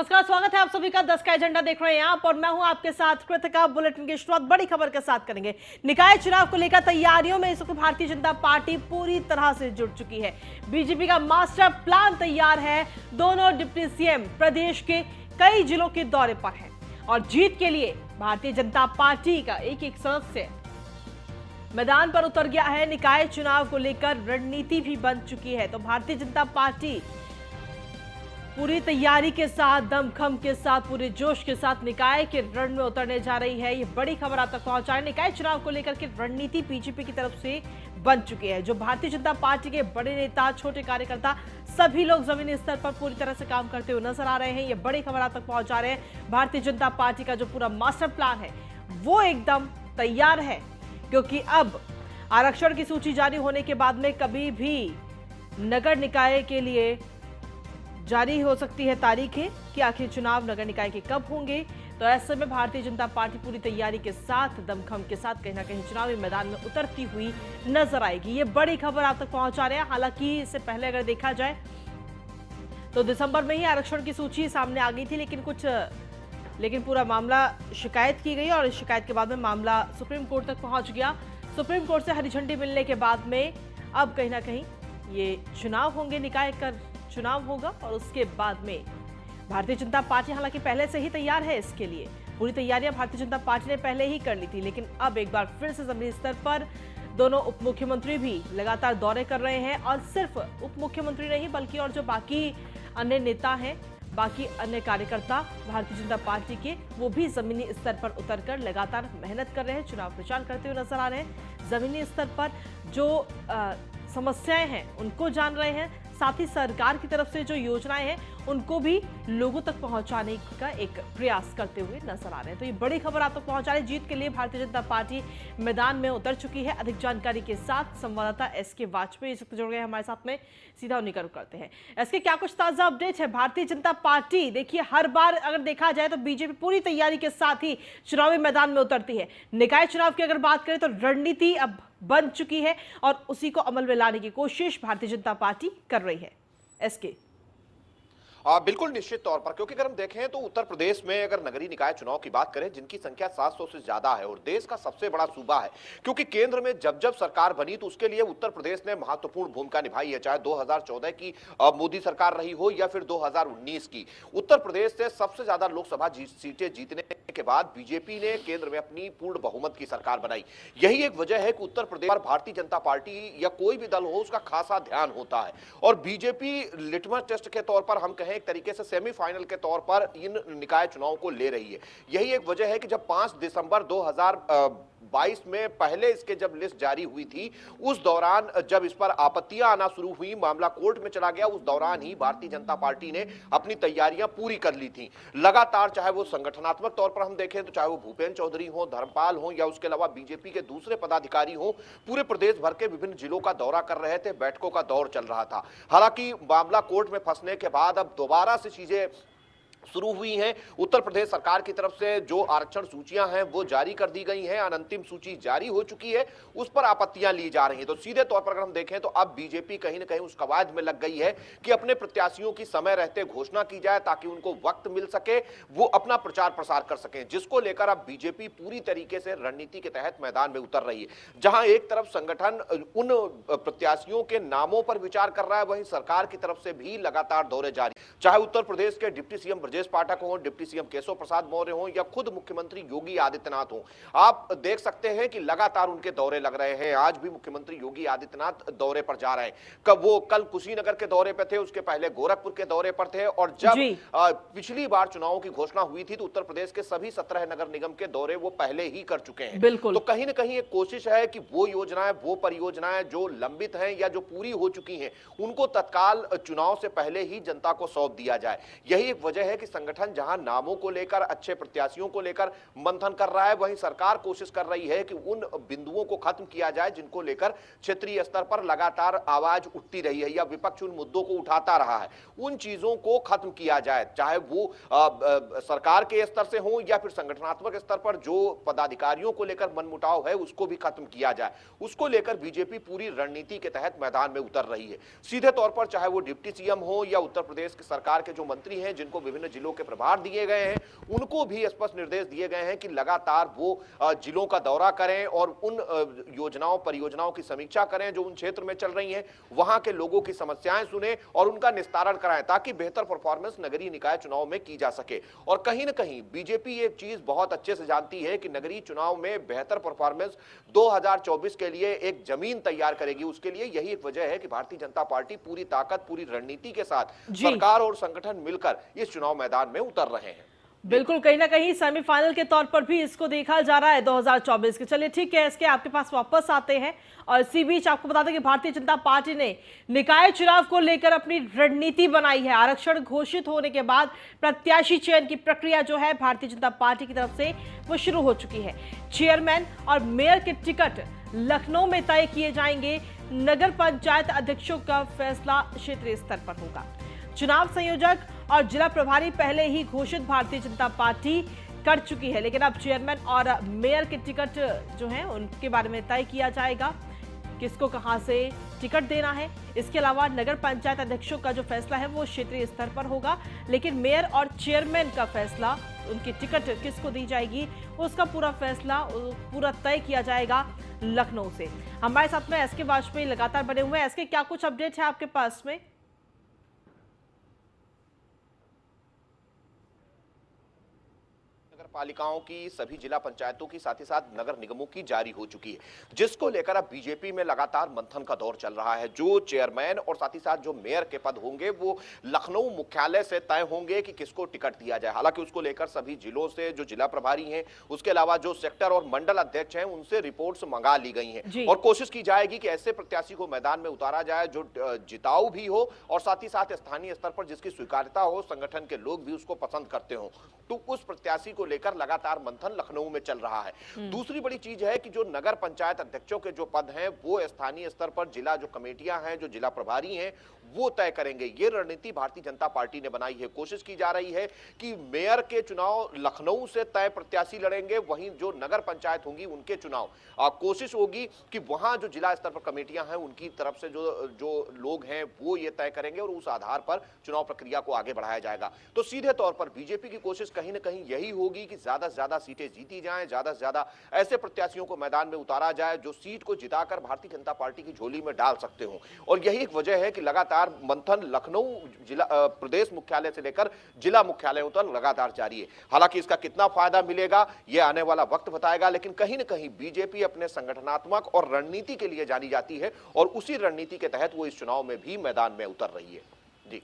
नमस्कार, स्वागत है आप सभी का 10 का एजेंडा देख रहे हैं आप और मैं हूं आपके साथ कृतिका। बुलेटिन की शुरुआत बड़ी खबर के साथ करेंगे। निकाय चुनाव को लेकर तैयारियों में इस वक्त भारतीय जनता पार्टी पूरी तरह से जुट चुकी है। बीजेपी का मास्टर प्लान तैयार है। दोनों डिप्टी सीएम प्रदेश के कई जिलों के दौरे पर हैं और जीत के लिए भारतीय जनता पार्टी का एक एक सदस्य मैदान पर उतर गया है। निकाय चुनाव को लेकर रणनीति भी बन चुकी है। तो भारतीय जनता पार्टी पूरी तैयारी के साथ, दमखम के साथ, पूरे जोश के साथ निकाय के रण में उतरने जा रही है। ये बड़ी खबर आप तक पहुंचा है। निकाय चुनाव को लेकर के रणनीति बीजेपी की तरफ से बन चुकी है। जो भारतीय जनता पार्टी के बड़े नेता, छोटे कार्यकर्ता, सभी लोग जमीनी स्तर पर पूरी तरह से काम करते हुए नजर आ रहे हैं। ये बड़ी खबर आप तक पहुंचा रहे हैं। भारतीय जनता पार्टी का जो पूरा मास्टर प्लान है वो एकदम तैयार है, क्योंकि अब आरक्षण की सूची जारी होने के बाद में कभी भी नगर निकाय के लिए जारी हो सकती है तारीखें कि आखिर चुनाव नगर निकाय के कब होंगे। तो ऐसे में भारतीय जनता पार्टी पूरी तैयारी के साथ, दमखम के साथ कहीं ना कहीं चुनावी मैदान में उतरती हुई नजर आएगी। ये बड़ी खबर आप तक पहुंचा रहे हैं। हालांकि इससे पहले अगर देखा जाए तो दिसंबर में ही आरक्षण की सूची सामने आ गई थी, लेकिन पूरा मामला शिकायत की गई और इस शिकायत के बाद में मामला सुप्रीम कोर्ट तक पहुंच गया। सुप्रीम कोर्ट से हरी झंडी मिलने के बाद में अब कहीं ना कहीं ये चुनाव होंगे, निकाय का चुनाव होगा और उसके बाद में भारतीय जनता पार्टी हालांकि पहले से ही तैयार है। इसके लिए पूरी तैयारियां भारतीय जनता पार्टी ने पहले ही कर ली थी, लेकिन अब एक बार फिर से जमीनी स्तर पर दोनों उप मुख्यमंत्री भी लगातार दौरे कर रहे हैं और सिर्फ उप मुख्यमंत्री नहीं बल्कि और जो बाकी अन्य नेता हैं, बाकी अन्य कार्यकर्ता भारतीय जनता पार्टी के, वो भी जमीनी स्तर पर उतरकर लगातार मेहनत कर रहे हैं, चुनाव प्रचार करते हुए नजर आ रहे हैं। जमीनी स्तर पर जो समस्याएं हैं उनको जान रहे हैं, साथ ही सरकार की तरफ से जो योजनाएं हैं उनको भी लोगों तक पहुंचाने का एक प्रयास करते हुए नजर आ रहे हैं। तो ये बड़ी खबर आप तक पहुंचा रहे हैं। जीत के लिए भारतीय जनता पार्टी मैदान में उतर चुकी है। अधिक जानकारी के साथ संवाददाता एसके वाजपेयी जुड़ गए हमारे साथ में, सीधा उन्हीं का रुख करते हैं। एसके, क्या कुछ ताजा अपडेट है? भारतीय जनता पार्टी देखिए, हर बार अगर देखा जाए तो बीजेपी पूरी तैयारी के साथ ही चुनावी मैदान में उतरती है। निकाय चुनाव की अगर बात करें तो रणनीति अब बन चुकी है और उसी को अमल में लाने की कोशिश भारतीय जनता पार्टी कर रही है। एसके, बिल्कुल निश्चित तौर पर, क्योंकि अगर हम देखें तो उत्तर प्रदेश में अगर नगरीय निकाय चुनाव की बात करें, जिनकी संख्या 700 से ज्यादा है और देश का सबसे बड़ा सूबा है, क्योंकि केंद्र में जब जब सरकार बनी तो उसके लिए उत्तर प्रदेश ने महत्वपूर्ण भूमिका निभाई है। चाहे 2014 की मोदी सरकार रही हो या फिर 2019 की, उत्तर प्रदेश से सबसे ज्यादा लोकसभा सीटें जीतने के बाद बीजेपी ने केंद्र में अपनी पूर्ण बहुमत की सरकार बनाई। यही एक वजह है कि उत्तर प्रदेश पर भारतीय जनता पार्टी या कोई भी दल हो उसका खासा ध्यान होता है और बीजेपी लिटमस टेस्ट के तौर पर हम एक तरीके से सेमीफाइनल के तौर पर इन निकाय चुनाव को ले रही है। यही एक वजह है कि जब 5 दिसंबर 2022 में पहले इसके जब लिस्ट जारी हुई थी, उस दौरान जब इस पर आपत्तियां आना शुरू हुई, मामला कोर्ट में चला गया, उस दौरान ही भारतीय जनता पार्टी ने अपनी तैयारियां पूरी कर ली थी। लगातार चाहे वो संगठनात्मक तौर पर हम देखें तो चाहे वो भूपेंद्र चौधरी हो, धर्मपाल हो या उसके अलावा बीजेपी के दूसरे पदाधिकारी हो, पूरे प्रदेश भर के विभिन्न जिलों का दौरा कर रहे थे, बैठकों का दौर चल रहा था। हालांकि मामला कोर्ट में फंसने के बाद अब दोबारा से चीजें शुरू हुई हैं। उत्तर प्रदेश सरकार की तरफ से जो आरक्षण सूचियां हैं वो जारी कर दी गई हैं, अंतिम सूची जारी हो चुकी है, उस पर आपत्तियां ली जा रही हैं। तो सीधे तौर पर अगर हम देखें तो अब बीजेपी कहीं ना कहीं उस कवायद में लग गई है कि अपने प्रत्याशियों की समय रहते घोषणा की जाए ताकि उनको वक्त मिल सके, वो अपना प्रचार प्रसार कर सकें, जिसको लेकर अब बीजेपी पूरी तरीके से रणनीति के तहत मैदान में उतर रही है। जहां एक तरफ संगठन उन प्रत्याशियों के नामों पर विचार कर रहा है, वहीं सरकार की तरफ से भी लगातार दौरे जारी, चाहे उत्तर प्रदेश के डिप्टी सीएम ब्रजेश पाठक हो, डिप्टी सीएम केशव प्रसाद मौर्य हो या खुद मुख्यमंत्री योगी आदित्यनाथ हो। आप देख सकते हैं कि लगातार उनके दौरे लग रहे हैं। आज भी मुख्यमंत्री योगी आदित्यनाथ दौरे पर जा रहे हैं। कल कुशीनगर के दौरे पर थे, उसके पहले गोरखपुर के दौरे पर थे और जब पिछली बार चुनावों की घोषणा हुई थी तो उत्तर प्रदेश के सभी 17 नगर निगम के दौरे वो पहले ही कर चुके हैं। बिल्कुल। तो कहीं ना कहीं एक कोशिश है कि वो योजनाएं, वो परियोजनाएं जो लंबित हैं या जो पूरी हो चुकी हैं, उनको तत्काल चुनाव से पहले ही जनता को सौंप दिया जाए। यही एक वजह है कि संगठन जहां नामों को लेकर, अच्छे प्रत्याशियों को लेकर मंथन कर रहा है, वहीं सरकार कोशिश कर रही है कि उन बिंदुओं को खत्म किया जाए जिनको लेकर क्षेत्रीय स्तर पर लगातार आवाज उठती रही है या विपक्ष उन मुद्दों को उठाता रहा है, उन चीजों को खत्म किया जाए, चाहे वो सरकार के स्तर से हो या फिर संगठनात्मक स्तर पर जो पदाधिकारियों को लेकर मनमुटाव है उसको भी खत्म किया जाए। उसको लेकर बीजेपी पूरी रणनीति के तहत मैदान में उतर रही है। सीधे तौर पर चाहे वो डिप्टी सीएम हो या उत्तर प्रदेश की सरकार के जो मंत्री हैं जिनको विभिन्न जिलों के प्रभार दिए गए हैं उनको भी स्पष्ट निर्देश दिए गए हैं कि लगातार वो जिलों का दौरा करें और उन योजनाओं परियोजनाओं की समीक्षा करें जो उन क्षेत्र में चल रही हैं, वहां के लोगों की समस्याएं सुने और उनका निस्तारण कराएं ताकि बेहतर परफॉर्मेंस नगरीय निकाय चुनाव में की जा सके। और कहीं ना कहीं बीजेपी ये चीज बहुत अच्छे से जानती है कि नगरीय चुनाव में बेहतर परफॉर्मेंस 2024 के लिए एक जमीन तैयार करेगी। उसके लिए यही एक वजह है कि भारतीय जनता पार्टी पूरी ताकत पूरी रणनीति के साथ सरकार और संगठन मिलकर इस चुनाव मैदान में उतर रहे हैं। बिल्कुल, कहीं ना कहीं सेमीफाइनल के तौर पर भी इसको देखा जा रहा है 2024 के। चलिए ठीक है, इसके आपके पास वापस आते हैं और इसी बीच आपको बता दें कि भारतीय जनता पार्टी ने निकाय चुनाव को लेकर अपनी रणनीति बनाई है। आरक्षण घोषित होने के बाद प्रत्याशी चयन की प्रक्रिया जो है भारतीय जनता पार्टी की तरफ से वो शुरू हो चुकी है। चेयरमैन और मेयर के टिकट लखनऊ में तय किए जाएंगे। नगर पंचायत अध्यक्षों का फैसला क्षेत्रीय स्तर पर होगा। चुनाव संयोजक और जिला प्रभारी पहले ही घोषित भारतीय जनता पार्टी कर चुकी है, लेकिन अब चेयरमैन और मेयर के टिकट जो हैं उनके बारे में तय किया जाएगा, किसको कहां से टिकट देना है। इसके अलावा नगर पंचायत अध्यक्षों का जो फैसला है वो क्षेत्रीय स्तर पर होगा, लेकिन मेयर और चेयरमैन का फैसला, उनकी टिकट किसको दी जाएगी उसका पूरा फैसला पूरा तय किया जाएगा लखनऊ से। हमारे साथ में एसके वाजपेयी लगातार बने हुए हैं। एसके, क्या कुछ अपडेट है आपके पास में? पालिकाओं की, सभी जिला पंचायतों की, साथ ही साथ नगर निगमों की जारी हो चुकी है, जिसको लेकर अब बीजेपी में लगातार मंथन का दौर चल रहा है। जो चेयरमैन और साथ ही साथ जो मेयर के पद होंगे वो लखनऊ मुख्यालय से तय होंगे कि किसको टिकट दिया जाए। हालांकि उसको लेकर सभी जिलों से जो जिला प्रभारी हैं, उसके अलावा जो सेक्टर और मंडल अध्यक्ष हैं, उनसे रिपोर्ट्स मंगा ली गई हैं और कोशिश की जाएगी कि ऐसे प्रत्याशी को मैदान में उतारा जाए जो जिताऊ भी हो और साथ ही साथ स्थानीय स्तर पर जिसकी स्वीकार्यता हो, संगठन के लोग भी उसको पसंद करते हो। तो उस प्रत्याशी को लेकर लगातार मंथन लखनऊ में चल रहा है। दूसरी बड़ी चीज है कि जो नगर पंचायत अध्यक्षों के जो पद हैं वो स्थानीय स्तर पर जिला जो कमेटियां हैं, जो जिला प्रभारी हैं, वो तय करेंगे। ये रणनीति भारतीय जनता पार्टी ने बनाई है। कोशिश की जा रही है कि मेयर के चुनाव लखनऊ से तय प्रत्याशी लड़ेंगे, वहीं जो नगर पंचायत होंगी उनके चुनाव कोशिश होगी कि वहां जो जिला स्तर पर कमेटियां हैं उनकी तरफ से जो लोग हैं वो ये तय करेंगे और उस आधार पर चुनाव प्रक्रिया को आगे बढ़ाया जाएगा। तो सीधे तौर पर बीजेपी की कोशिश कहीं ना कहीं यही होगी कि ज्यादा से ज्यादा सीटें जीती जाएं, ज्यादा से ज्यादा ऐसे प्रत्याशियों को मैदान में उतारा जाए जो सीट को जिताकर भारतीय जनता पार्टी की झोली में डाल सकते हो। और यही एक वजह है कि लगातार मंथन लखनऊ जिला प्रदेश मुख्यालय से लेकर जिला मुख्यालयों तक लगातार जारी है। हालांकि इसका कितना फायदा मिलेगा ये आने वाला वक्त बताएगा, लेकिन कहीं ना कहीं बीजेपी अपने संगठनात्मक और रणनीति के लिए जानी जाती है और उसी रणनीति के तहत वो इस चुनाव में भी मैदान में उतर रही है। जी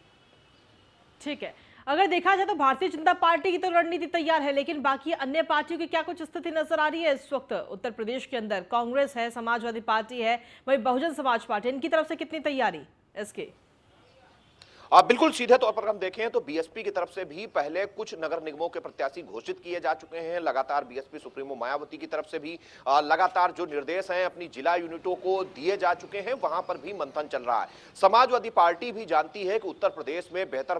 ठीक है, अगर देखा जाए तो भारतीय जनता पार्टी की तो रणनीति तैयार है, लेकिन बाकी अन्य पार्टियों की क्या कुछ स्थिति नजर आ रही है इस वक्त उत्तर प्रदेश के अंदर? कांग्रेस है, समाजवादी पार्टी है, वही बहुजन समाज पार्टी, इनकी तरफ से कितनी तैयारी इसके? बिल्कुल सीधे तौर पर हम देखें तो बीएसपी की तरफ से भी पहले कुछ नगर निगमों के प्रत्याशी घोषित किए जा चुके हैं। लगातार बीएसपी सुप्रीमो मायावती की तरफ से भी लगातार जो निर्देश हैं अपनी जिला यूनिटों को दिए जा चुके हैं, वहां पर भी मंथन चल रहा है। समाजवादी पार्टी भी जानती है कि उत्तर प्रदेश में बेहतर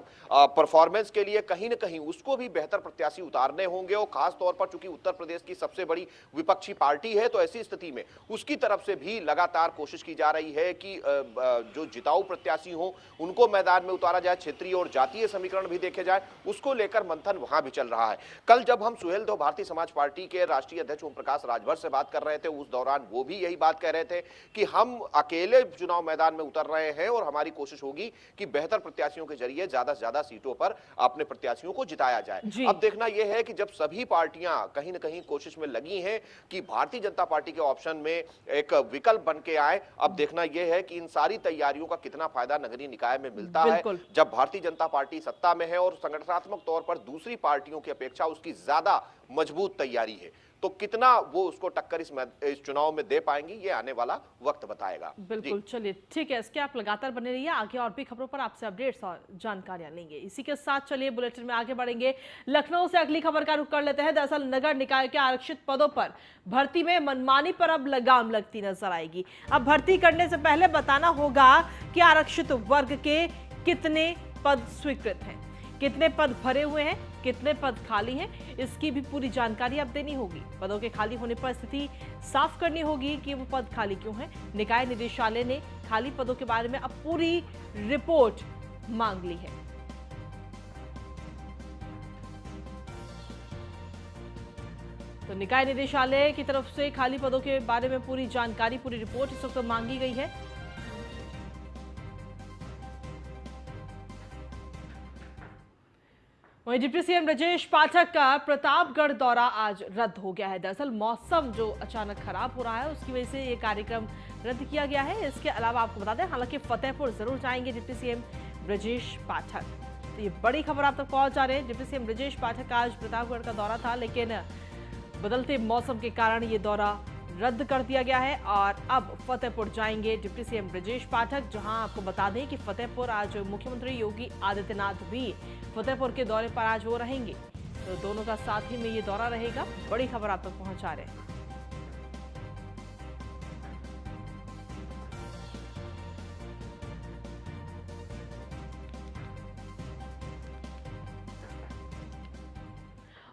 परफॉर्मेंस के लिए कहीं ना कहीं उसको भी बेहतर प्रत्याशी उतारने होंगे और खास तौर पर चूंकि उत्तर प्रदेश की सबसे बड़ी विपक्षी पार्टी है तो ऐसी स्थिति में उसकी तरफ से भी लगातार कोशिश की जा रही है कि जो जिताऊ प्रत्याशी हो उनको मैदान में उतारा जाए, क्षेत्रीय और जातीय समीकरण भी देखे जाए, उसको लेकर मंथन वहां भी चल रहा है। कल जब हम सुहेलदेव भारतीय समाज पार्टी के राष्ट्रीय अध्यक्ष ओम प्रकाश राजभर से बात कर रहे थे, उस दौरान वो भी यही बात कह रहे थे कि हम अकेले चुनाव मैदान में उतर रहे हैं और हमारी कोशिश होगी कि बेहतर प्रत्याशियों के जरिए ज्यादा से ज्यादा सीटों पर अपने प्रत्याशियों को जिताया जाए। अब देखना यह है कि जब सभी पार्टियां कहीं ना कहीं कोशिश में लगी हैं कि भारतीय जनता पार्टी के ऑप्शन में एक विकल्प बन के आए, अब देखना यह है कि इन सारी तैयारियों का कितना फायदा नगरीय निकाय में मिलता है जब भारतीय जनता पार्टी सत्ता में है और संगठनात्मक तौर पर दूसरी पार्टियों की अपेक्षा उसकी ज्यादा मजबूत तैयारी है। तो कितना वो उसको टक्कर इस चुनाव में दे पाएंगी ये आने वाला वक्त बताएगा। बिल्कुल, चलिए ठीक है, इसके आप लगातार बने रहिए, आगे और भी खबरों पर आपसे अपडेट्स और जानकारियां लेंगे। इसी के साथ चलिए बुलेटिन में आगे बढ़ेंगे। लखनऊ से अगली खबर का रुख कर लेते हैं। दरअसल नगर निकाय के आरक्षित पदों पर भर्ती में मनमानी पर अब लगाम लगती नजर आएगी। अब भर्ती करने से पहले बताना होगा कि आरक्षित वर्ग के कितने पद स्वीकृत हैं, कितने पद भरे हुए हैं, कितने पद खाली हैं, इसकी भी पूरी जानकारी अब देनी होगी। पदों के खाली होने पर स्थिति साफ करनी होगी कि वो पद खाली क्यों हैं। निकाय निदेशालय ने खाली पदों के बारे में अब पूरी रिपोर्ट मांग ली है। तो निकाय निदेशालय की तरफ से खाली पदों के बारे में पूरी जानकारी, पूरी रिपोर्ट इस वक्त मांगी गई है। वहीं डिप्टी सीएम ब्रजेश पाठक का प्रतापगढ़ दौरा आज रद्द हो गया है। दरअसल मौसम जो अचानक खराब हो रहा है उसकी वजह से ये कार्यक्रम रद्द किया गया है। इसके अलावा आपको बता दें, हालांकि फतेहपुर जरूर जाएंगे डिप्टी सीएम ब्रजेश पाठक। तो ये बड़ी खबर आप तक पहुंचा रहे हैं। डिप्टी सीएम ब्रजेश पाठक का आज प्रतापगढ़ का दौरा था, लेकिन बदलते मौसम के कारण ये दौरा रद्द कर दिया गया है और अब फतेहपुर जाएंगे डिप्टी सीएम ब्रजेश पाठक। जहां आपको बता दें कि फतेहपुर आज मुख्यमंत्री योगी आदित्यनाथ भी फतेहपुर के दौरे पर आज वो रहेंगे, तो दोनों का साथ ही में ये दौरा रहेगा। बड़ी खबर आप तक पहुंचा रहे हैं।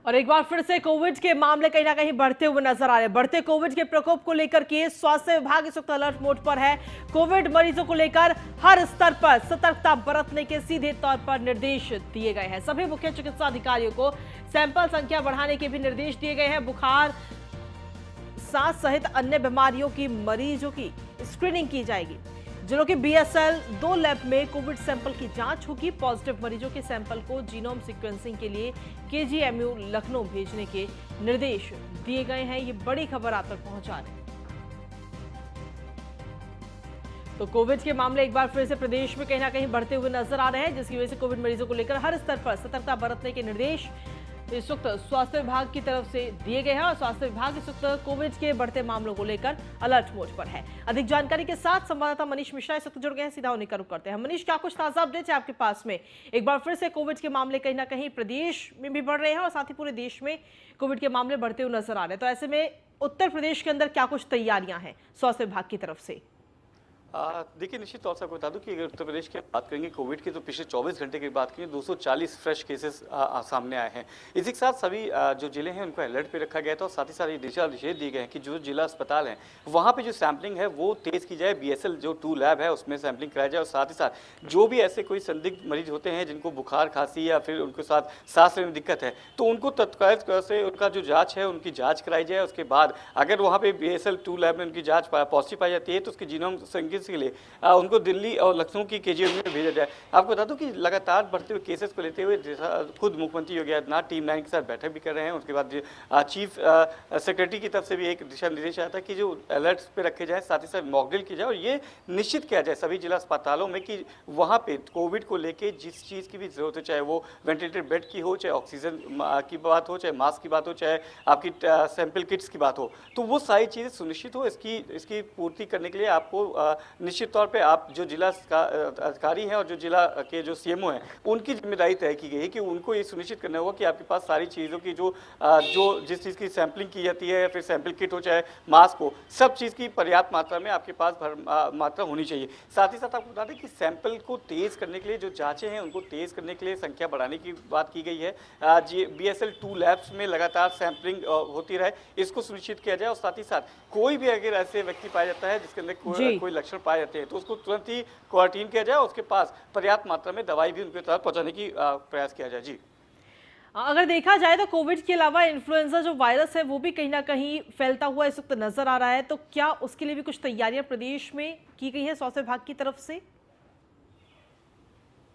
और एक बार फिर से कोविड के मामले कहीं ना कहीं बढ़ते हुए नजर आ रहे हैं। बढ़ते कोविड के प्रकोप को लेकर के स्वास्थ्य विभाग इस वक्त अलर्ट मोड पर है। कोविड मरीजों को लेकर हर स्तर पर सतर्कता बरतने के सीधे तौर पर निर्देश दिए गए हैं। सभी मुख्य चिकित्सा अधिकारियों को सैंपल संख्या बढ़ाने के भी निर्देश दिए गए हैं। बुखार, सांस सहित अन्य बीमारियों की मरीजों की स्क्रीनिंग की जाएगी। जिलों के BSL 2 लैब में कोविड सैंपल की जांच होगी। पॉजिटिव मरीजों के सैंपल को जीनोम सीक्वेंसिंग के लिए KGMU लखनऊ भेजने के निर्देश दिए गए हैं। ये बड़ी खबर आप तक पहुंचा रहे हैं। तो कोविड के मामले एक बार फिर से प्रदेश में कहीं ना कहीं बढ़ते हुए नजर आ रहे हैं, जिसकी वजह से कोविड मरीजों को लेकर हर स्तर पर सतर्कता बरतने के निर्देश इस वक्त स्वास्थ्य विभाग की तरफ से दिए गए हैं और स्वास्थ्य विभाग इस वक्त कोविड के बढ़ते मामलों को लेकर अलर्ट मोड पर है। अधिक जानकारी के साथ संवाददाता मनीष मिश्रा इस वक्त जुड़ गए हैं, सीधा उन्हीं का रुख करते हैं। मनीष, क्या कुछ ताजा अपडेट है आपके पास में? एक बार फिर से कोविड के मामले कहीं ना कहीं प्रदेश में भी बढ़ रहे हैं और साथ ही पूरे देश में कोविड के मामले बढ़ते हुए नजर आ रहे हैं, तो ऐसे में उत्तर प्रदेश के अंदर क्या कुछ तैयारियां हैं स्वास्थ्य विभाग की तरफ से? देखिए, निश्चित तौर से आपको बता दूं कि अगर उत्तर प्रदेश की बात करेंगे कोविड की, तो पिछले 24 घंटे की बात करें 240 फ्रेश केसेस सामने आए हैं। इसी के साथ सभी जो जिले हैं उनको अलर्ट पे रखा गया था और साथ ही साथ ये दिशा निर्देश दिए गए हैं कि जो जिला अस्पताल हैं वहाँ पे जो सैम्पलिंग है वो तेज़ की जाए। BSL जो 2 लैब है उसमें सैम्पलिंग कराई जाए और साथ ही साथ जो भी ऐसे कोई संदिग्ध मरीज होते हैं जिनको बुखार, खांसी या फिर उनके साथ सांस लेने में दिक्कत है, तो उनको तत्काल से उनका जो जाँच है उनकी जाँच कराई जाए। उसके बाद अगर वहाँ पर BSL 2 लैब में उनकी जाँच पॉजिटिव पाई जाती है तो उसके जीनोम सीक्वेंसिंग के लिए उनको दिल्ली और लखनऊ की KGMU में भेजा जाए। आपको बता दूं कि लगातार बढ़ते हुए केसेस को लेते हुए खुद मुख्यमंत्री योगी आदित्यनाथ टीम 9 के साथ बैठक भी कर रहे हैं। उसके बाद चीफ सेक्रेटरी की तरफ से भी एक दिशा निर्देश आया था कि जो अलर्ट्स पे रखे जाए, साथ ही साथ मॉकड्रिल की जाए और ये निश्चित किया जाए सभी जिला अस्पतालों में कि वहाँ पे कोविड को लेके जिस चीज़ की भी जरूरत हो, चाहे वो वेंटिलेटर बेड की हो, चाहे ऑक्सीजन की बात हो, चाहे मास्क की बात हो, चाहे आपकी सैंपल किट्स की बात हो, तो वो सारी चीज़ें सुनिश्चित हो। इसकी पूर्ति करने के लिए आपको निश्चित तौर पे आप जो जिला अधिकारी हैं और जो जिला के जो CMO हैं उनकी जिम्मेदारी तय की गई है कि उनको ये सुनिश्चित करना होगा कि आपके पास सारी चीज़ों की जो जिस चीज़ की सैंपलिंग की जाती है या फिर सैंपल किट हो चाहे मास्क हो, सब चीज़ की पर्याप्त मात्रा में आपके पास मात्रा होनी चाहिए। साथ ही साथ आपको बता दें कि सैंपल को तेज़ करने के लिए जो जाँचें हैं उनको तेज़ करने के लिए संख्या बढ़ाने की बात की गई है। BSL 2 लैब्स में लगातार सैंपलिंग होती रहे, इसको सुनिश्चित किया जाए और साथ ही साथ कोई भी अगर ऐसे व्यक्ति पाया जाता है जिसके अंदर कोई लक्षण पाए जाते हैं तो उसको तुरंत ही क्वारंटीन किया जाए, उसके पास पर्याप्त मात्रा में दवाई भी उनके तक पहुंचाने की प्रयास किया जाए। जी, अगर देखा जाए तो कोविड के अलावा इन्फ्लुएंजा जो वायरस है वो भी कहीं ना कहीं फैलता हुआ इस वक्त नजर आ रहा है, तो क्या उसके लिए भी कुछ तैयारियां प्रदेश में की गई है स्वास्थ्य विभाग की तरफ से?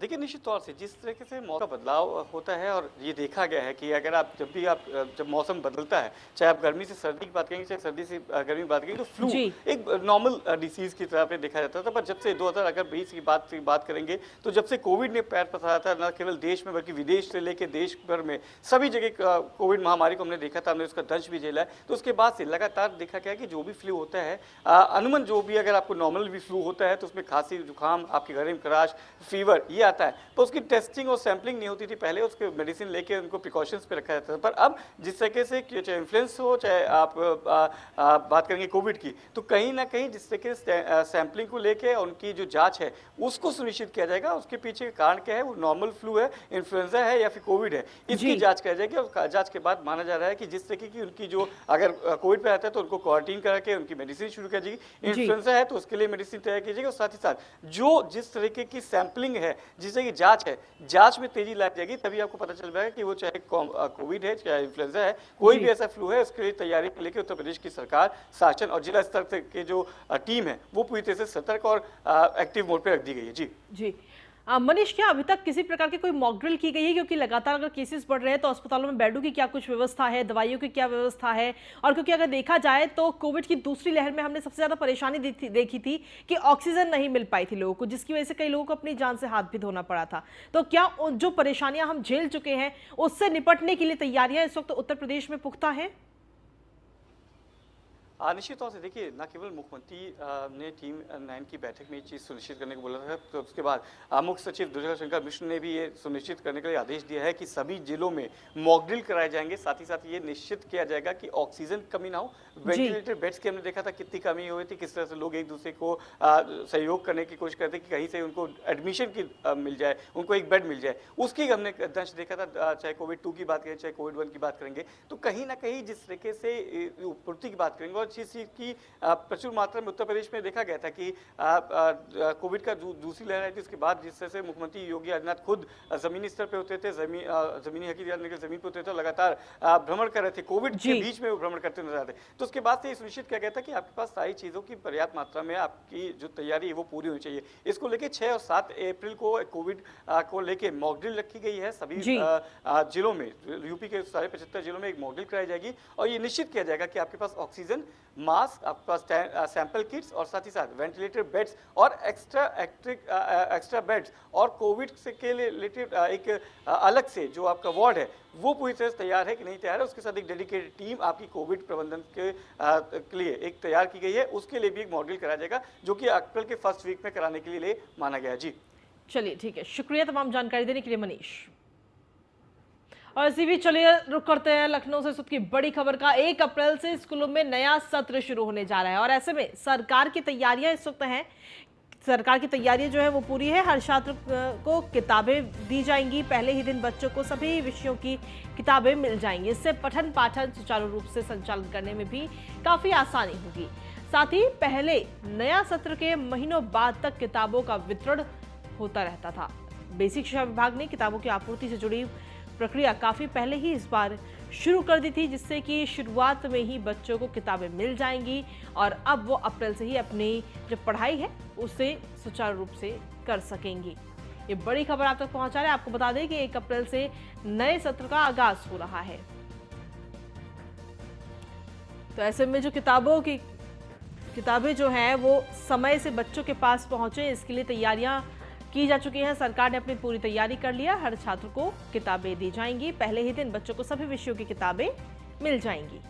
देखिए, निश्चित तौर से जिस तरीके से मौसम का बदलाव होता है और ये देखा गया है कि अगर आप जब मौसम बदलता है, चाहे आप गर्मी से सर्दी की बात करेंगे, चाहे सर्दी से गर्मी की बात करेंगे, तो फ्लू एक नॉर्मल डिसीज की तरह पे देखा जाता था। पर जब से 2020 की बात करेंगे तो जब से कोविड ने पैर पसारा था, न केवल देश में बल्कि विदेश से लेकर देश भर में सभी जगह कोविड महामारी को हमने देखा था, हमने उसका दंश भी झेला है। तो उसके बाद से लगातार देखा गया कि जो भी फ्लू होता है, अनुमान जो भी अगर आपको नॉर्मल भी फ्लू होता है तो उसमें खांसी, जुकाम, आपकी गले में खराश, फीवर ये आता है, तो उसकी टेस्टिंग और सैंपलिंग नहीं होती थी। पहले उसके मेडिसिन लेके उनको प्रिकॉशंस पे रखा जाता था, पर अब जिस तरीके से चाहे इन्फ्लुएंजा हो, चाहे आप बात करेंगे कोविड की, तो कहीं ना कहीं जिस तरीके से सैंपलिंग को लेके उनकी जो जांच है उसको सुनिश्चित किया जाएगा। उसके पीछे कारण क्या है, वो नॉर्मल फ्लू है, इन्फ्लुएंजा है या फिर कोविड है, इसकी जाँच की जाएगी। और जाँच के बाद माना जा रहा है कि जिस तरीके की उनकी जो अगर कोविड पे आता है तो उनको क्वारंटीन करके उनकी मेडिसिन शुरू कर जाएगी, इन्फ्लुएंजा है तो उसके लिए मेडिसिन तैयार की जाएगी। और साथ ही साथ जो जिस तरीके की सैंपलिंग है जिससे कि जांच है, जांच में तेजी लाई जाएगी, तभी आपको पता चल पाएगा कि वो चाहे कोविड है चाहे इन्फ्लुएंजा है, कोई जी। भी ऐसा फ्लू है, उसके लिए तैयारी को लेकर उत्तर प्रदेश की सरकार, शासन और जिला स्तर तक के जो टीम है वो पूरी तरह से सतर्क और एक्टिव मोड पे रख दी गई है। जी जी। मनीष, क्या अभी तक किसी प्रकार की कोई मॉक ड्रिल की गई है? क्योंकि लगातार अगर केसेस बढ़ रहे हैं तो अस्पतालों में बेडों की क्या कुछ व्यवस्था है, दवाइयों की क्या व्यवस्था है? और क्योंकि अगर देखा जाए तो कोविड की दूसरी लहर में हमने सबसे ज्यादा परेशानी देखी थी कि ऑक्सीजन नहीं मिल पाई थी लोगों को, जिसकी वजह से कई लोगों को अपनी जान से हाथ भी धोना पड़ा था। तो क्या जो परेशानियां हम झेल चुके हैं उससे निपटने के लिए तैयारियां इस वक्त उत्तर प्रदेश में पुख्ता हैं? निश्चित तौर से देखिए, न केवल मुख्यमंत्री ने टीम 9 की बैठक में ये चीज़ सुनिश्चित करने को बोला था, तो उसके बाद मुख्य सचिव दुर्गा शंकर मिश्र ने भी ये सुनिश्चित करने के लिए आदेश दिया है कि सभी जिलों में मॉक ड्रिल कराए जाएंगे। साथ ही साथ ये निश्चित किया जाएगा कि ऑक्सीजन कमी ना हो। वेंटिलेटर बेड्स की हमने देखा था कितनी कमी हुई थी, किस तरह से लोग एक दूसरे को सहयोग करने की कोशिश करते कि कहीं से उनको एडमिशन की मिल जाए, उनको एक बेड मिल जाए। उसकी हमने दंश देखा था, चाहे कोविड 2 की बात करें चाहे कोविड 1 की बात करेंगे, तो कहीं ना कहीं जिस तरीके से पूर्ति की बात करेंगे और चीज की प्रचुर मात्रा में उत्तर प्रदेश में देखा गया था कि कोविड का दूसरी लहर आई थी, उसके बाद जिस तरह से मुख्यमंत्री योगी आदित्यनाथ खुद जमीनी स्तर पे होते थे, जमीनी हकीकत निकल जमीन पे होते थे, लगातार भ्रमण कर रहे थे, कोविड के बीच में वो भ्रमण करते नजर आते। तो उसके बाद से ये सुनिश्चित किया गया था कि आपके पास सारी चीजों की पर्याप्त मात्रा में आपकी जो तैयारी है वो पूरी होनी चाहिए। इसको लेके 6 और 7 अप्रैल को कोविड को लेके मॉक ड्रिल रखी गई है सभी जिलों में। यूपी के सारे 75 जिलों में एक मॉक ड्रिल कराई जाएगी और ये निश्चित किया जाएगा कि आपके पास ऑक्सीजन, मास्क, आपके पास सैंपल किट्स और साथ ही साथ वेंटिलेटर बेड्स और एक्स्ट्रा बेड्स और कोविड से के लिए रिलेटेड एक अलग से जो आपका वार्ड है वो पूरी तरह से तैयार है कि नहीं तैयार है। उसके साथ एक डेडिकेटेड टीम आपकी कोविड प्रबंधन के लिए एक तैयार की गई है, उसके लिए भी एक मॉड्यूल कराया जाएगा जो कि अप्रैल के फर्स्ट वीक में कराने के लिए माना गया है। जी चलिए ठीक है, शुक्रिया तमाम जानकारी देने के लिए मनीष। और इसी भी चलिए रुक करते हैं लखनऊ से सबकी बड़ी खबर का। 1 अप्रैल से स्कूलों में नया सत्र शुरू होने जा रहा है और ऐसे में सरकार की तैयारियां इस वक्त हैं। सरकार की तैयारियां जो है वो पूरी है। हर छात्र को किताबें दी जाएंगी। पहले ही दिन बच्चों को सभी विषयों की किताबें मिल जाएंगी। इससे पठन पाठन सुचारू रूप से संचालन करने में भी काफी आसानी होगी। साथ ही पहले नया सत्र के महीनों बाद तक किताबों का वितरण होता रहता था। बेसिक शिक्षा विभाग ने किताबों की आपूर्ति से जुड़ी प्रक्रिया काफी पहले ही इस बार शुरू कर दी थी, जिससे कि शुरुआत में ही बच्चों को किताबें मिल जाएंगी और अब वो अप्रैल से ही अपनी जो पढ़ाई है उसे सुचारू रूप से कर सकेंगी। ये बड़ी खबर आप तक पहुंचा रहे हैं। आपको बता दें कि 1 अप्रैल से नए सत्र का आगाज हो रहा है। तो ऐसे में जो किताबें जो हैं वो समय से बच्चों के पास पहुंचे, इसके लिए तैयारियां की जा चुकी है। सरकार ने अपनी पूरी तैयारी कर लिया। हर छात्र को किताबें दी जाएंगी। पहले ही दिन बच्चों को सभी विषयों की किताबें मिल जाएंगी।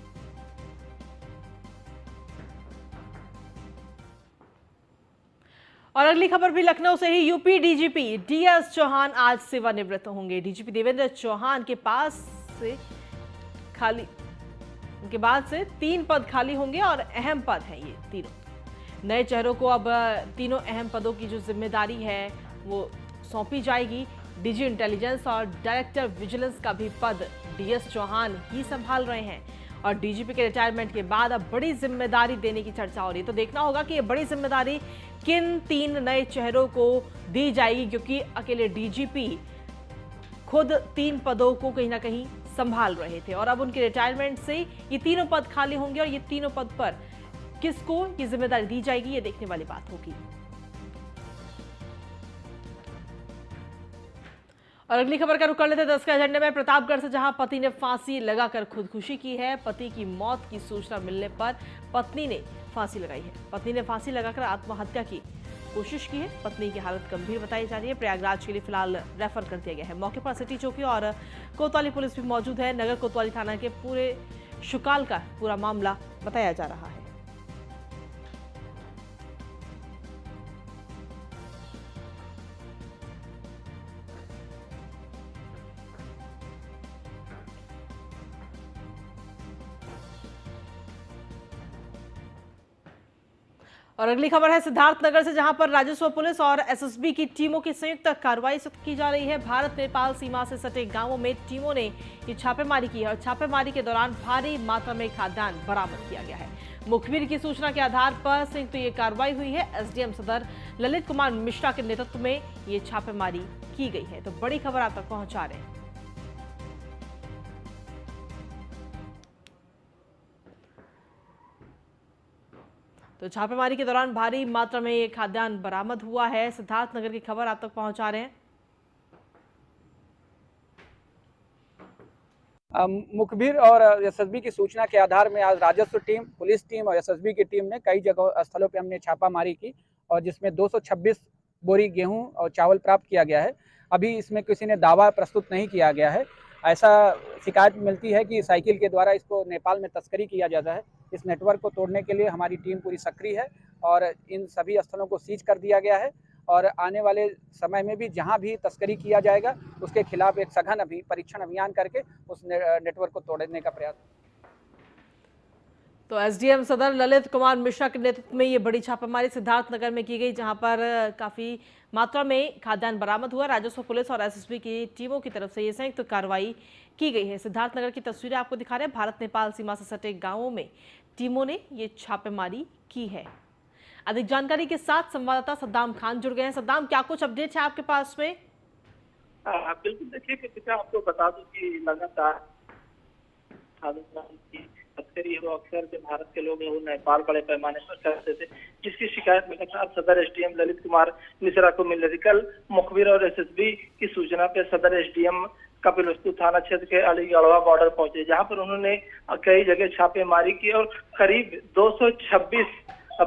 और अगली खबर भी लखनऊ से ही। यूपी डीजीपी डीएस चौहान आज सेवानिवृत्त होंगे। डीजीपी देवेंद्र चौहान के पास से उनके बाद से 3 पद खाली होंगे और अहम पद हैं ये तीनों। नए चेहरों को अब तीनों अहम पदों की जो जिम्मेदारी है वो सौंपी जाएगी। डीजी इंटेलिजेंस और डायरेक्टर विजिलेंस का भी पद डीएस चौहान ही संभाल रहे हैं और डीजीपी के रिटायरमेंट के बाद अब बड़ी जिम्मेदारी देने की चर्चा हो रही है। तो देखना होगा कि ये बड़ी जिम्मेदारी किन 3 नए चेहरों को दी जाएगी, क्योंकि अकेले डीजीपी खुद 3 पदों को कहीं ना कहीं संभाल रहे थे और अब उनके रिटायरमेंट से ये तीनों पद खाली होंगे और ये तीनों पद पर किसको ये जिम्मेदारी दी जाएगी ये देखने वाली बात होगी। और अगली खबर का रुख कर लेते हैं 10 के एजेंडे में। प्रतापगढ़ से जहां पति ने फांसी लगाकर खुदकुशी की है। पति की मौत की सूचना मिलने पर पत्नी ने फांसी लगाई है। पत्नी ने फांसी लगाकर आत्महत्या की कोशिश की है। पत्नी की हालत गंभीर बताई जा रही है। प्रयागराज के लिए फिलहाल रेफर कर दिया गया है। मौके पर सिटी चौकी और कोतवाली पुलिस भी मौजूद है। नगर कोतवाली थाना के पूरे शुकाल का पूरा मामला बताया जा रहा है। और अगली खबर है सिद्धार्थनगर से, जहां पर राजस्व पुलिस और एसएसबी की टीमों की संयुक्त कार्रवाई की जा रही है। भारत नेपाल सीमा से सटे गांवों में टीमों ने ये छापेमारी की है और छापेमारी के दौरान भारी मात्रा में खाद्यान्न बरामद किया गया है। मुखबिर की सूचना के आधार पर संयुक्त ये कार्रवाई हुई है। एसडीएम सदर ललित कुमार मिश्रा के नेतृत्व में ये छापेमारी की गई है। तो बड़ी खबर आप तक पहुंचा रहे हैं। तो छापेमारी के दौरान भारी मात्रा में ये खाद्यान्न बरामद हुआ है। सिद्धार्थनगर की खबर आप तक पहुंचा रहे हैं। मुखबिर और एसएसबी की सूचना के आधार में आज राजस्व टीम, पुलिस टीम और एसएसबी की टीम ने कई जगह स्थलों पे हमने छापामारी की और जिसमें 226 बोरी गेहूं और चावल प्राप्त किया गया है। अभी इसमें किसी ने दावा प्रस्तुत नहीं किया गया है। ऐसा शिकायत मिलती है कि साइकिल के द्वारा इसको नेपाल में तस्करी किया जाता है। इस नेटवर्क को तोड़ने के लिए हमारी टीम पूरी सक्रिय है और इन सभी स्थलों को सीज कर दिया गया है और आने वाले समय में भी जहां भी तस्करी किया जाएगा उसके खिलाफ एक सघन परीक्षण अभियान करके उस नेटवर्क को तोड़ने का प्रयास। तो एसडीएम सदर ललित कुमार मिश्रा के नेतृत्व में ये बड़ी छापेमारी सिद्धार्थनगर में की गई, जहां पर काफी मात्रा में खाद्यान्न बरामद हुआ। राजस्व पुलिस और एसएसबी की टीमों की तरफ से ये संयुक्त कार्रवाई की गई है। सिद्धार्थनगर की तस्वीरें आपको दिखा रहे हैं। भारत नेपाल सीमा से सटे गांवों में टीमों ने ये छापेमारी की है। अधिक जानकारी के साथ संवाददाता सद्दाम खान जुड़ गए हैं। सद्दाम, क्या कुछ अपडेट है आपके पास में? बिल्कुल, देखिए कि आपको बता दूं कि लगातार तस्करी वो अक्सर जो भारत के लोग हैं वो नेपाल बड़े पैमाने पर करते थे, जिसकी शिकायत लगातार सदर एसडीएम ललित कुमार मिश्रा को मिल रही थी। कल मुखबिर और एसएसबी की सूचना पे सदर एसडीएम कपिलवस्तु थाना क्षेत्र के अलीगढ़वा बॉर्डर पहुंचे, जहां पर उन्होंने कई जगह छापेमारी की और करीब 226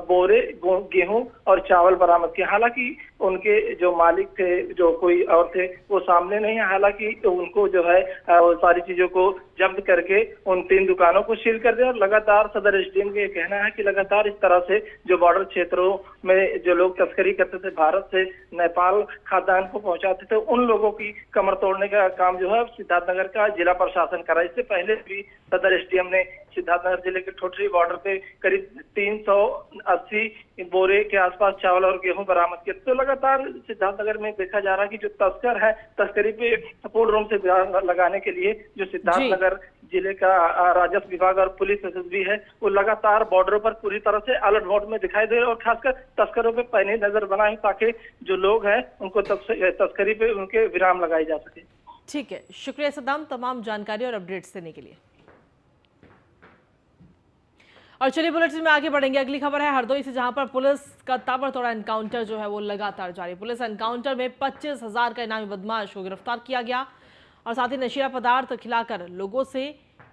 बोरे गेहूं और चावल बरामद किए। हालांकि उनके जो मालिक थे, जो कोई और थे, वो सामने नहीं है। हालांकि उनको जो है वो सारी चीजों को जब्त करके उन 3 दुकानों को सील कर दिया। और लगातार सदर एसडीएम का ये कहना है कि लगातार इस तरह से जो बॉर्डर क्षेत्रों में जो लोग तस्करी करते थे, भारत से नेपाल खाद्यान्न को पहुंचाते थे, उन लोगों की कमर तोड़ने का काम जो है सिद्धार्थनगर का जिला प्रशासन कर रहा है। इससे पहले भी सदर एसडीएम ने सिद्धार्थनगर जिले के ठोठरी बॉर्डर पे करीब 380 बोरे के आसपास चावल और गेहूं बरामद किए। तो लगातार सिद्धार्थनगर में देखा जा रहा है कि जो तस्कर है, तस्करी पे पूर्ण रूप से ध्यान लगाने के लिए जो सिद्धार्थनगर जिले का राजस्व विभाग और पुलिस एसएसबी है, वो लगातार बॉर्डरों पर पूरी तरह से अलर्ट मोड में दिखाई दे रहे और खासकर तस्करों पे पैनी नजर बनाए ताकि जो लोग हैं उनको तस्करी पे उनके विराम लगाई जा सके। ठीक है, शुक्रिया सद्दाम तमाम जानकारी और अपडेट्स देने के लिए। और चलिए बुलेटिन में आगे बढ़ेंगे। अगली खबर है हरदोई से, जहां पर पुलिस का ताबड़तोड़ एनकाउंटर जो है वो लगातार जारी। पुलिस एनकाउंटर में 25,000 का इनामी बदमाश को गिरफ्तार किया गया और साथ ही नशीला पदार्थ खिलाकर लोगों से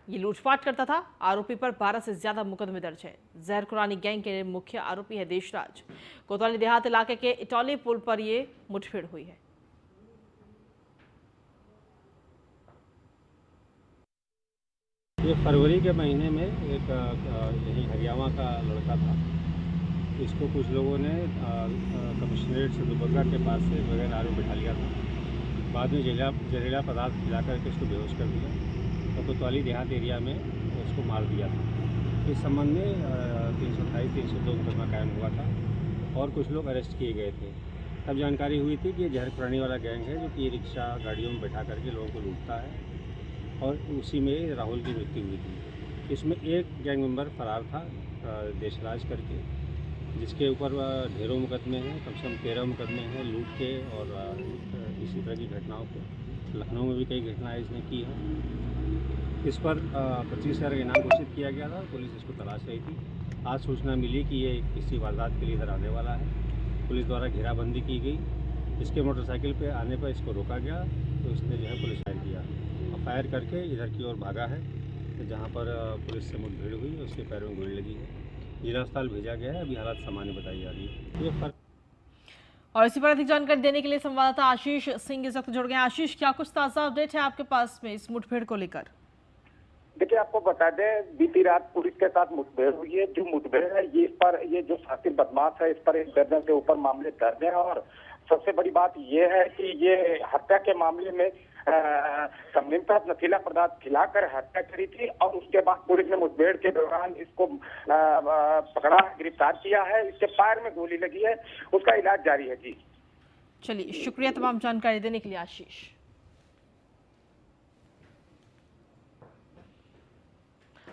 ये लूटपाट करता था। आरोपी पर 12 से ज्यादा मुकदमे दर्ज है। जहर खुरानी गैंग के मुख्य आरोपी है देशराज। कोतवाली देहात इलाके के इटौली पुल पर ये मुठभेड़ हुई है। ये फरवरी के महीने में एक यही हरियाणा का लड़का था। इसको कुछ लोगों ने कमिश्नरेट से दुबग्गा के पास से बगैर आरोप बिठा लिया था। बाद में जहरीला पदार्थ खिला करके इसको बेहोश कर दिया तो कोतवाली देहात एरिया में उसको मार दिया था। इस संबंध में 328, 302 मुकदमा कायम हुआ था और कुछ लोग अरेस्ट किए गए थे। तब जानकारी हुई थी कि ये जहर खुरानी वाला गैंग है जो कि रिक्शा गाड़ियों में बैठा करके लोगों को लूटता है और उसी में राहुल की मृत्यु हुई थी। इसमें एक गैंग मेंबर फरार था देशराज करके, जिसके ऊपर ढेरों मुकदमे हैं, कम से कम 13 मुकदमे हैं लूट के और इसी तरह की घटनाओं के। लखनऊ में भी कई घटनाएं इसने की हैं। इस पर 25,000 का इनाम घोषित किया गया था। पुलिस इसको तलाश रही थी। आज सूचना मिली कि ये किसी वारदात के लिए इधर आने वाला है। पुलिस द्वारा घेराबंदी की गई। इसके मोटरसाइकिल पे आने पर इसको रोका गया तो इसने जो है पुलिस फायर किया। फायर करके इधर की ओर भागा है, तो जहाँ पर पुलिस से मुठभेड़ हुई उसके पैरों में गोली लगी है। जिला अस्पताल भेजा गया है। अभी हालत सामान्य बताई जा रही है। ये फर्क और इसी पर अधिक जानकारी देने के लिए संवाददाता आशीष सिंह इस वक्त जुड़ गए हैं। आशीष, क्या कुछ ताजा अपडेट है आपके पास में इस मुठभेड़ को लेकर? देखिए, आपको बता दें, बीती रात पुलिस के साथ मुठभेड़ हुई है। जो मुठभेड़ है ये जो शातिर बदमाश है, इस पर 1 दर्जन से ऊपर मामले दर्ज हैं और सबसे बड़ी बात ये है कि ये हत्या के मामले में संदिग्ध नशीला पदार्थ खिलाकर हत्या करी थी और उसके बाद पुलिस ने मुठभेड़ के दौरान इसको पकड़ा, गिरफ्तार किया है। इसके पैर में गोली लगी है, उसका इलाज जारी है। जी चलिए, शुक्रिया तमाम जानकारी देने के लिए आशीष।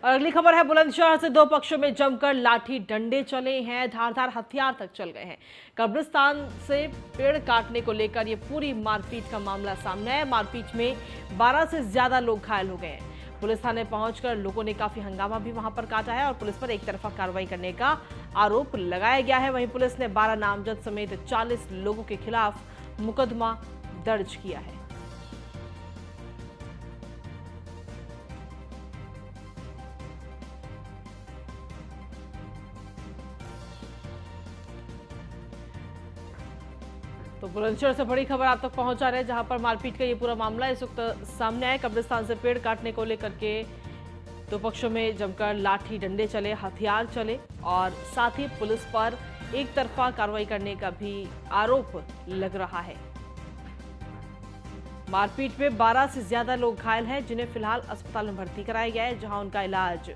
और अगली खबर है बुलंदशहर से। दो पक्षों में जमकर लाठी डंडे चले हैं, धारदार हथियार तक चल गए हैं। कब्रिस्तान से पेड़ काटने को लेकर ये पूरी मारपीट का मामला सामने है। मारपीट में 12 से ज्यादा लोग घायल हो गए हैं। पुलिस थाने पहुंचकर लोगों ने काफी हंगामा भी वहां पर काटा है और पुलिस पर एक तरफा कार्रवाई करने का आरोप लगाया गया है। वहीं पुलिस ने 12 नामजद समेत 40 लोगों के खिलाफ मुकदमा दर्ज किया है। तो बुलंदशहर से बड़ी खबर आप तक पहुंचा रहे हैं, जहां पर मारपीट का ये पूरा मामला इस वक्त सामने आया। कब्रिस्तान से पेड़ काटने को लेकर के दो पक्षों में जमकर लाठी डंडे चले, हथियार चले और साथ ही पुलिस पर एक तरफा कार्रवाई करने का भी आरोप लग रहा है। मारपीट में 12 से ज्यादा लोग घायल हैं, जिन्हें फिलहाल अस्पताल में भर्ती कराया गया है, जहां उनका इलाज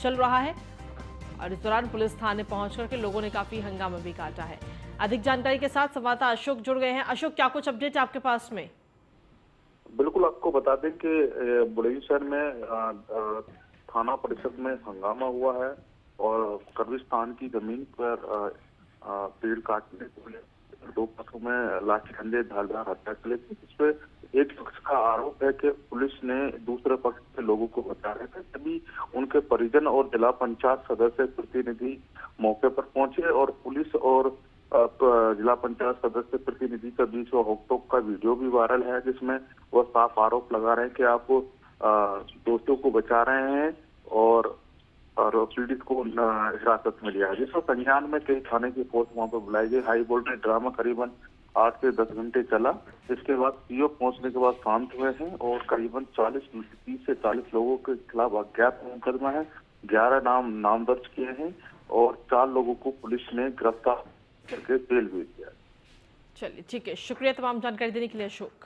चल रहा है। और इस दौरान पुलिस थाने पहुंच करके लोगों ने काफी हंगामा भी काटा है। अधिक जानकारी के साथ संवाददाता अशोक जुड़ गए हैं। अशोक, क्या कुछ अपडेट है आपके पास में? बिल्कुल, आपको बता दें कि बुलंदशहर में थाना परिषद में हंगामा हुआ है और कब्रिस्तान की जमीन पर पेड़ काटने को लेकर दो पक्षों में लाठी डंडे धारदार हत्या चले थे। जिसपे एक पक्ष का आरोप है कि पुलिस ने दूसरे पक्ष के लोगों को बचा रहे थे, तभी उनके परिजन और जिला पंचायत सदस्य प्रतिनिधि मौके पर पहुंचे और पुलिस और जिला पंचायत सदस्य प्रतिनिधि के बीच रोक-टोक का वीडियो भी वायरल है, जिसमें वह साफ आरोप लगा रहे हैं कि आप दोषियों को बचा रहे हैं और पीड़ित को हिरासत में लिया है। जिसको संज्ञान में कई थाने की फोर्स वहां पर बुलाई गई। हाई वोल्टेज ड्रामा करीबन 8 से 10 घंटे चला। इसके बाद सीओ पहुंचने के बाद शांत हुए हैं और करीबन 30 से 40 लोगों के खिलाफ अज्ञात मुकदमा है। 11 नाम दर्ज किए हैं और 4 लोगों को पुलिस ने गिरफ्तार करके जेल भेज दिया। चलिए, ठीक है, शुक्रिया तमाम जानकारी देने के लिए अशोक।